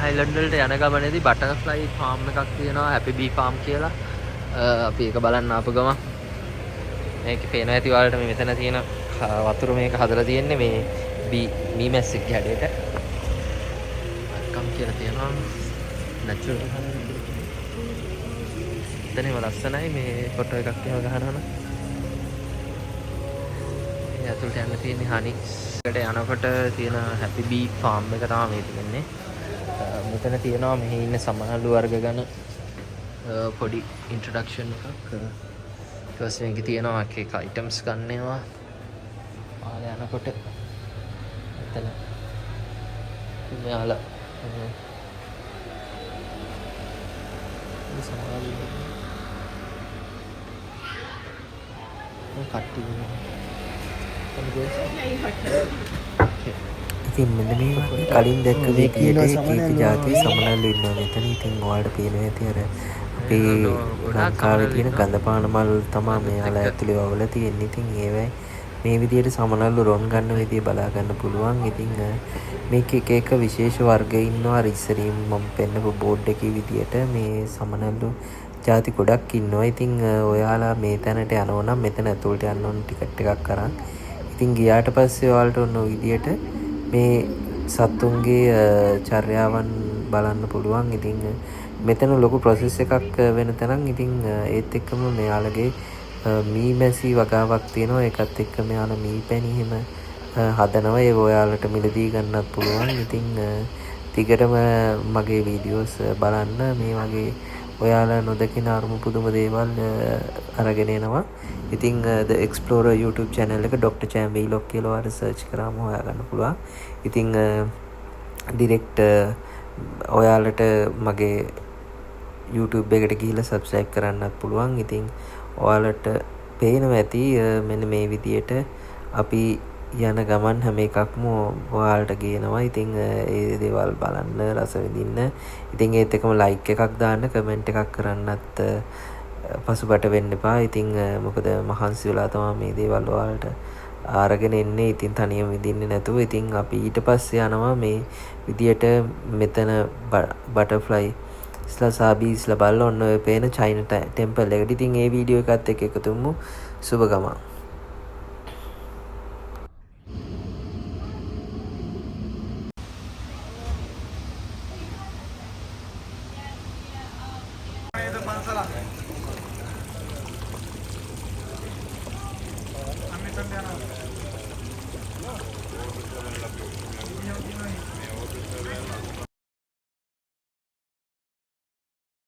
Island වලට යන ගමනේදී බටර්ෆ්ලයි ෆාම් එකක් තියෙනවා හැපි බී ෆාම් කියලා. අපි ඒක බලන්න ආපු ගමන් මේකේ පේනවා ඇති ඔයාලට මේ මෙතන තියෙන වතුර මේක හදලා තියෙන්නේ මේ මී මැස්සෙක්ගේ හැඩයට. කම් කියලා තියෙනවා නැචරල්. එතනම ලස්සනයි මේ ෆොටෝ එකක් එහෙම ගහනවා. මේ ඇතුළට යන්න තියෙන්නේ හනි. එකට යනකොට තියෙන හැපි බී ෆාම් එක තමයි මේ තියෙන්නේ. මෙතන තියෙනවා මෙහි ඉන්න සමනළු වර්ග ගැන පොඩි ඉන්ට්‍රොඩක්ෂන් එකක්. ඊට පස්සේ මේකේ තියෙනවා එක අයිටම්ස් ගන්න ඒවා. ආලා යනකොට මෙතන මෙයාලා මේ සමනළු කට්ටිය ඉතින් මෙන්න මේ වගේ කලින් දැක්ක විදියට කීප ජාතියේ සමනල්ලු ඉන්නවා මෙතන. ඉතින් ඔයාලට පේනවා ඇති අර අපේ ලංකාවේ තියෙන ගඳ පාන මල් තමයි මෙයාලා ඇතුලේ වවලා තියෙන්නේ. ඉතින් ඒවයි මේ විදියට සමනල්ලු රොන් ගන්න විදිය බලා ගන්න පුළුවන්. ඉතින් මේක එක එක විශේෂ වර්ග ඉන්නවා. අර ඉස්සරින් මම පෙන්නපු බෝඩ් එකේ විදියට මේ සමනල්ලු ජාති ගොඩක් ඉන්නවා. ඉතින් ඔයාලා මේ තැනට යනවා නම් මෙතන ඇතුළට යන්න ඕන ටිකට් එකක් අරන්. ඉතින් ගියාට පස්සේ ඔයාලට ඔන්න ඔය විදියට මේ සත්තුන්ගේ චර්යාවන් බලන්න පුළුවන්. ඉතින් මෙතන ලොකු ප්‍රොසෙස් එකක් වෙන තැනක්. ඉතින් ඒත් එක්කම මෙයාලගේ මී මැසි වගාවක් තියෙනවා. ඒකත් එක්ක මෙයාලා මී පැණි එහෙම හදනවා. ඒක ඔයාලට මිලදී ගන්නත් පුළුවන්. ඉතින් දිගටම මගේ වීඩියෝස් බලන්න. මේ වගේ ඔයාලා නොදකින අරුම පුදුම දේවල් අරගෙන එනවා. ඉතින් The Explorer YouTube channel එක Dr. Cham Vlog කියලා ඔයාලා search කරාම හොයාගන්න පුළුවන්. ඉතින් direct ඔයාලට මගේ YouTube එකට ගිහිල්ලා subscribe කරන්නත් පුළුවන්. ඉතින් ඔයාලට පේනවා ඇති මෙන්න මේ විදියට අපි යන ගමන් හැම එකක්ම ඔයාලට ගේනවා. ඉතින් ඒ දේවල් බලන්න රස විඳින්න. ඉතින් ඒත් එකම like එකක් දාන්න කමෙන්ට් එකක් කරන්නත් පසුබට වෙන්න එපා. ඉතින් මොකද මහන්සි වෙලා තමයි මේ දේවල් ඔයාලට අරගෙන එන්නේ. ඉතින් තනියම විඳින්නේ නැතුව. ඉතින් අපි ඊට පස්සේ යනවා මේ විදියට මෙතන බටර්ෆ්ලයි ඉස්ලා සාබීස්ලා බලලා ඔන්න ඔය පේන චයිනා ටෙම්පල් එකට. ඉතින් ඒ වීඩියෝ එකත් එක්ක එකතු වෙමු. සුබ ගමන්. Amin.